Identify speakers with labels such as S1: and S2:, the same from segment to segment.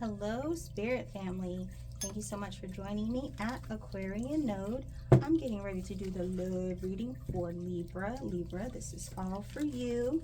S1: Hello, Spirit family. Thank you so much for joining me at Aquarian Node. I'm getting ready to do the love reading for Libra. Libra, this is all for you.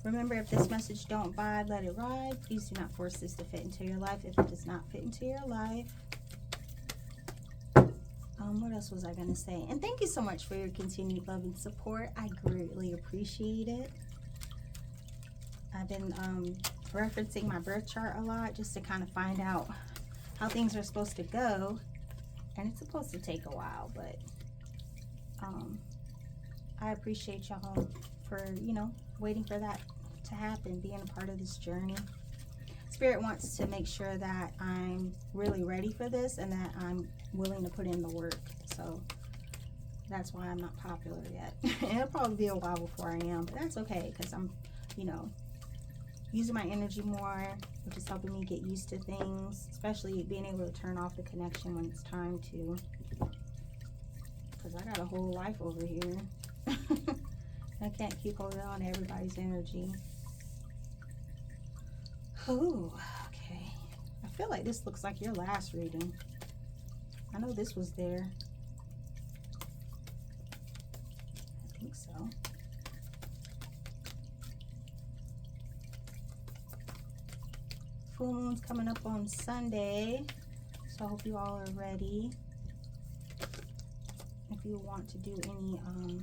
S1: Remember, if this message don't vibe, let it ride. Please do not force this to fit into your life if it does not fit into your life. What else was I going to say? And thank you so much for your continued love and support. I greatly appreciate it. I've been referencing my birth chart a lot just to kind of find out how things are supposed to go. And it's supposed to take a while, but I appreciate y'all for, waiting for that to happen, being a part of this journey. Spirit wants to make sure that I'm really ready for this and that I'm willing to put in the work. So that's why I'm not popular yet. It'll probably be a while before I am, but that's okay because I'm, using my energy more, which is helping me get used to things, especially being able to turn off the connection when it's time to, because I got a whole life over here. I can't keep holding on to everybody's energy. Oh, okay. I feel like this looks like your last reading. I know this was there. I think so. Full moon's coming up on Sunday, so I hope you all are ready. If you want to do any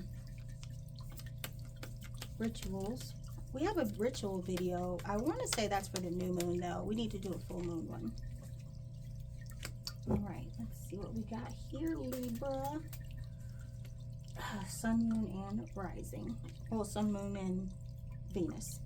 S1: rituals, we have a ritual video. I want to say that's for the new moon though. We need to do a full moon one. All right, let's see what we got here, Libra. Sun, moon, and rising. Well, sun, moon, and Venus.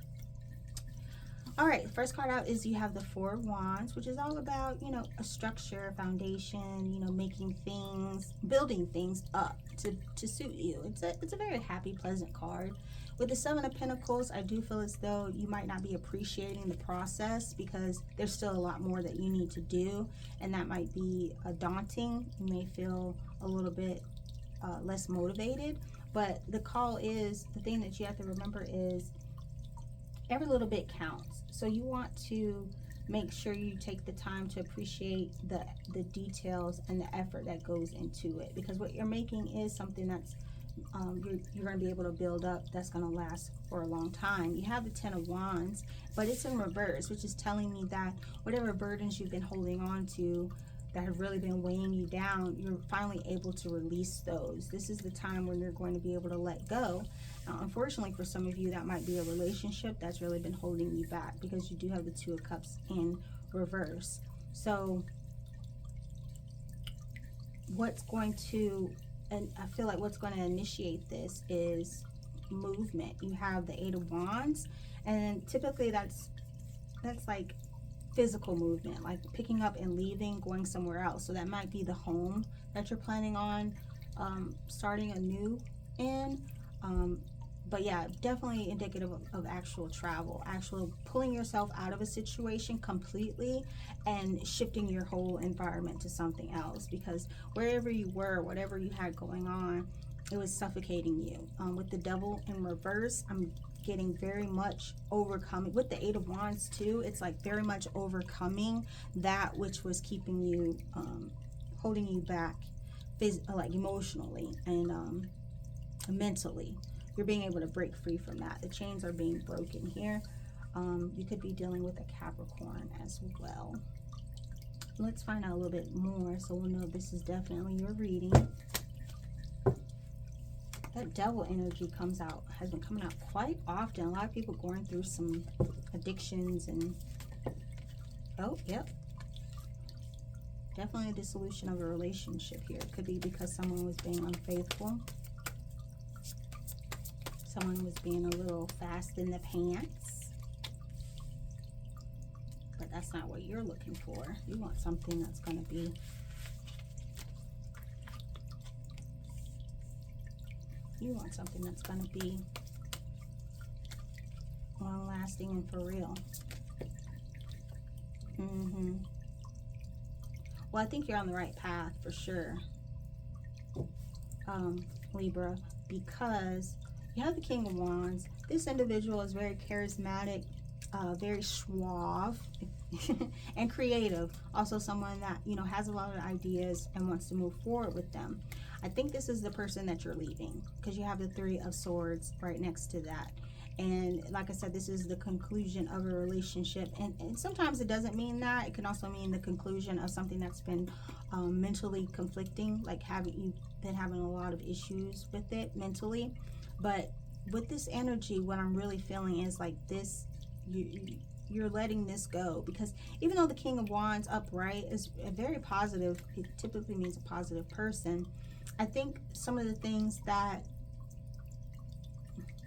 S1: All right, first card out is you have the Four of Wands, which is all about, a structure, a foundation, making things, building things up to suit you. It's a very happy, pleasant card. With the Seven of Pentacles, I do feel as though you might not be appreciating the process because there's still a lot more that you need to do, and that might be daunting. You may feel a little bit less motivated, but the thing that you have to remember is every little bit counts. So you want to make sure you take the time to appreciate the details and the effort that goes into it, because what you're making is something that's you're going to be able to build up, that's going to last for a long time. You have the Ten of Wands, but it's in reverse, which is telling me that whatever burdens you've been holding on to that have really been weighing you down, you're finally able to release those. This is the time when you're going to be able to let go. Unfortunately, for some of you, that might be a relationship that's really been holding you back, because you do have the Two of Cups in reverse. So I feel like what's going to initiate this is movement. You have the Eight of Wands, and typically that's like physical movement, like picking up and leaving, going somewhere else. So that might be the home that you're planning on starting anew in. But yeah, definitely indicative of actual travel, actual pulling yourself out of a situation completely and shifting your whole environment to something else, because wherever you were, whatever you had going on, it was suffocating you. With the Devil in reverse, I'm getting very much overcoming. With the Eight of Wands too, it's like very much overcoming that which was keeping you, holding you back, like emotionally and mentally. You're being able to break free from that. The chains are being broken here. You could be dealing with a Capricorn as well. Let's find out a little bit more so we'll know this is definitely your reading. That Devil energy has been coming out quite often. A lot of people going through some addictions and, oh, yep. Definitely a dissolution of a relationship here. It could be because someone was being unfaithful. Someone was being a little fast in the pants. But that's not what you're looking for. You want something that's going to be long lasting and for real. Well, I think you're on the right path for sure, Libra, because you have the King of Wands. This individual is very charismatic, very suave and creative. Also someone that, you know, has a lot of ideas and wants to move forward with them. I think this is the person that you're leaving, because you have the Three of Swords right next to that. And like I said, this is the conclusion of a relationship. And sometimes it doesn't mean that. It can also mean the conclusion of something that's been mentally conflicting, like you've been having a lot of issues with it mentally. But with this energy, what I'm really feeling is like this, you're letting this go, because even though the King of Wands upright is a very positive, it typically means a positive person. I think some of the things that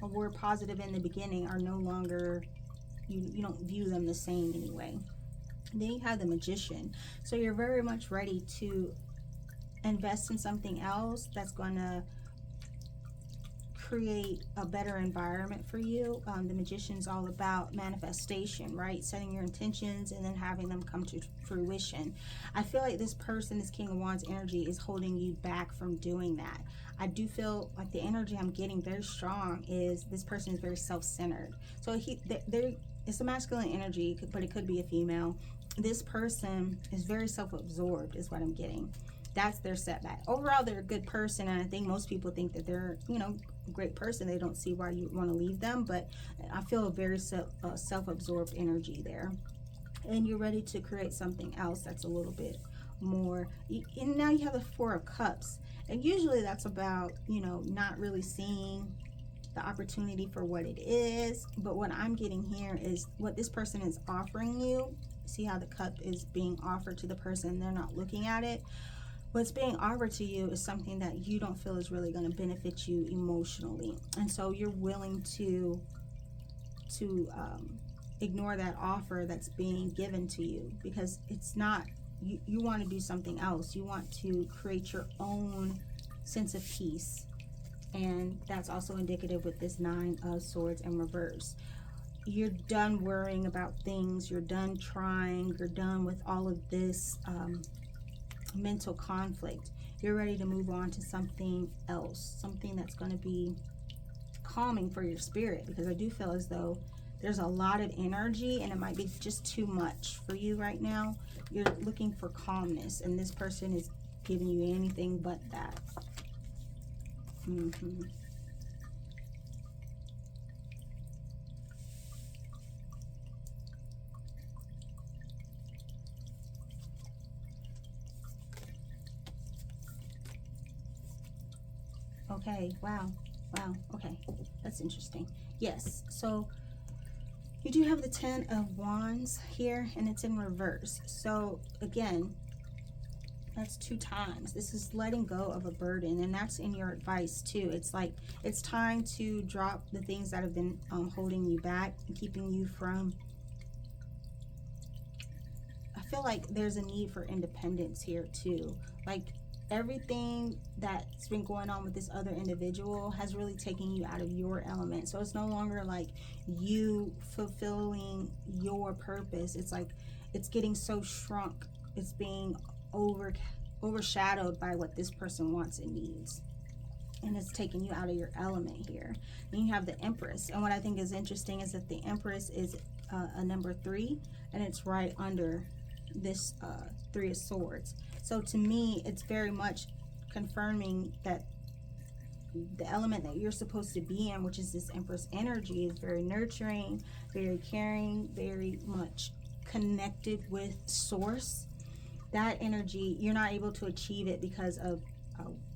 S1: were positive in the beginning are no longer, you don't view them the same anyway. And then you have the Magician. So you're very much ready to invest in something else that's going to create a better environment for you. The Magician's all about manifestation, right? Setting your intentions and then having them come to fruition. I feel like this person, this King of Wands energy, is holding you back from doing that. I do feel like the energy I'm getting very strong is this person is very self-centered. So it's a masculine energy, but it could be a female. This person is very self-absorbed is what I'm getting. That's their setback. Overall, they're a good person, and I think most people think that they're, you know, a great person. They don't see why you want to leave them, but I feel a very self-absorbed energy there. And you're ready to create something else that's a little bit more. And now you have the Four of Cups, and usually that's about, you know, not really seeing the opportunity for what it is. But what I'm getting here is what this person is offering you. See how the cup is being offered to the person, they're not looking at it. What's being offered to you is something that you don't feel is really going to benefit you emotionally, and so you're willing to ignore that offer that's being given to you, because it's not, you want to do something else. You want to create your own sense of peace, and that's also indicative with this Nine of Swords in reverse. You're done worrying about things. You're done trying. You're done with all of this mental conflict. You're ready to move on to something else, something that's going to be calming for your spirit, because I do feel as though there's a lot of energy and it might be just too much for you right now. You're looking for calmness, and this person is giving you anything but that. Okay, wow, okay, that's interesting. Yes, so you do have the Ten of Wands here, and it's in reverse. So again, that's 2 times. This is letting go of a burden, and that's in your advice too. It's like it's time to drop the things that have been holding you back and keeping you from. I feel like there's a need for independence here too. Like everything that's been going on with this other individual has really taken you out of your element. So it's no longer like you fulfilling your purpose. It's like it's getting so shrunk. It's being overshadowed by what this person wants and needs. And it's taking you out of your element here. Then you have the Empress. And what I think is interesting is that the Empress is a number 3, and it's right under this Three of Swords. So to me, it's very much confirming that the element that you're supposed to be in, which is this Empress energy, is very nurturing, very caring, very much connected with Source. That energy, you're not able to achieve it because of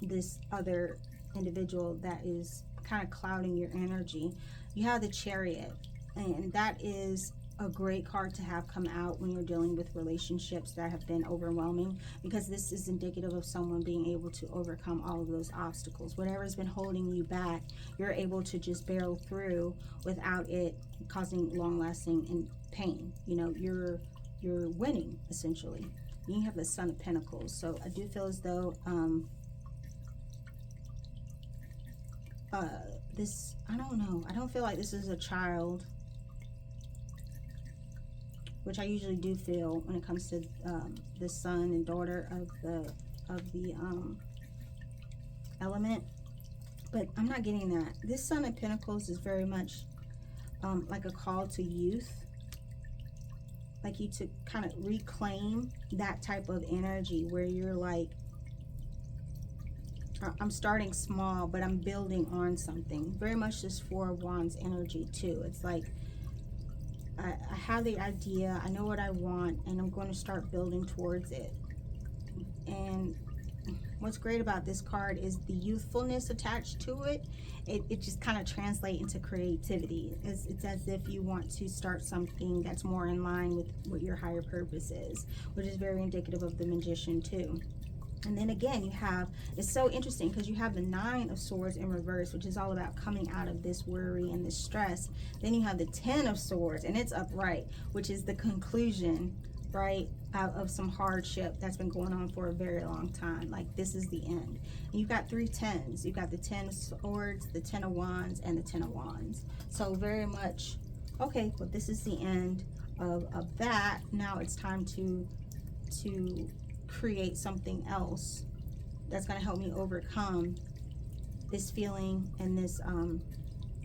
S1: this other individual that is kind of clouding your energy. You have the Chariot, and that is a great card to have come out when you're dealing with relationships that have been overwhelming, because this is indicative of someone being able to overcome all of those obstacles. Whatever's been holding you back, you're able to just barrel through without it causing long-lasting pain. You know, you're winning essentially. You have the Son of Pentacles. So I do feel as though this, I don't know, I don't feel like this is a child, which I usually do feel when it comes to the son and daughter of the element, but I'm not getting that. This Son of Pentacles is very much like a call to youth. like you to kind of reclaim that type of energy where you're like, I'm starting small, but I'm building on something. Very much this Four of Wands energy too. It's like, I have the idea, I know what I want, and I'm going to start building towards it. And what's great about this card is the youthfulness attached to it. It just kind of translates into creativity. It's as if you want to start something that's more in line with what your higher purpose is, which is very indicative of the Magician too. And then again, you have, it's so interesting because you have the Nine of Swords in reverse, which is all about coming out of this worry and this stress. Then you have the Ten of Swords, and it's upright, which is the conclusion, right, out of some hardship that's been going on for a very long time. Like, this is the end. And you've got three tens. You've got the Ten of Swords, the Ten of Wands, and the Ten of Wands. So very much, okay, well, this is the end of that. Now it's time to create something else that's going to help me overcome this feeling and this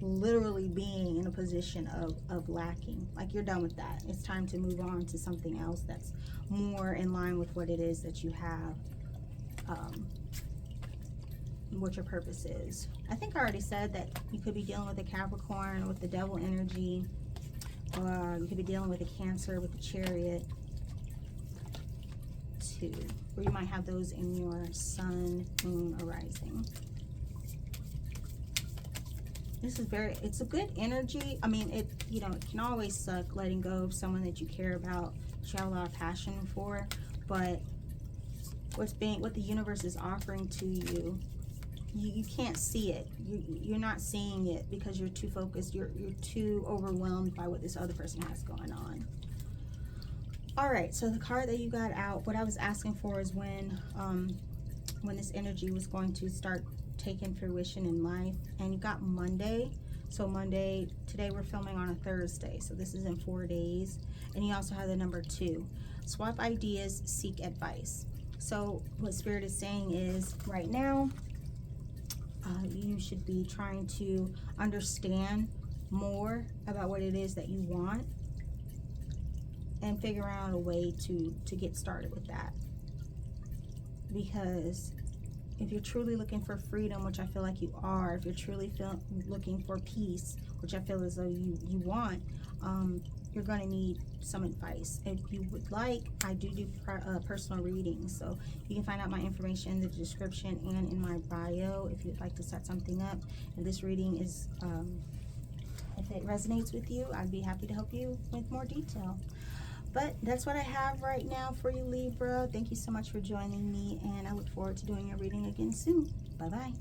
S1: literally being in a position of lacking. Like, you're done with that. It's time to move on to something else that's more in line with what it is that you have, what your purpose is. I think I already said that you could be dealing with a Capricorn with the Devil energy, or you could be dealing with a Cancer with the Chariot too, or you might have those in your Sun, Moon, or Rising. This is it's a good energy. I mean, it can always suck letting go of someone that you care about, that you have a lot of passion for, but what the universe is offering to you, you can't see it. You're not seeing it because you're too focused. You're too overwhelmed by what this other person has going on. All right, so the card that you got out, what I was asking for is when this energy was going to start taking fruition in life, and you got Monday. So Monday, today we're filming on a Thursday, so this is in 4 days. And you also have the number 2. Swap ideas, seek advice. So what Spirit is saying is, right now, you should be trying to understand more about what it is that you want, and figure out a way to get started with that. Because if you're truly looking for freedom, which I feel like you are, if you're truly looking for peace, which I feel as though you want, you're going to need some advice. If you would like, I do personal readings, so you can find out my information in the description and in my bio if you'd like to set something up. And this reading is, if it resonates with you, I'd be happy to help you with more detail. But that's what I have right now for you, Libra. Thank you so much for joining me, and I look forward to doing your reading again soon. Bye-bye.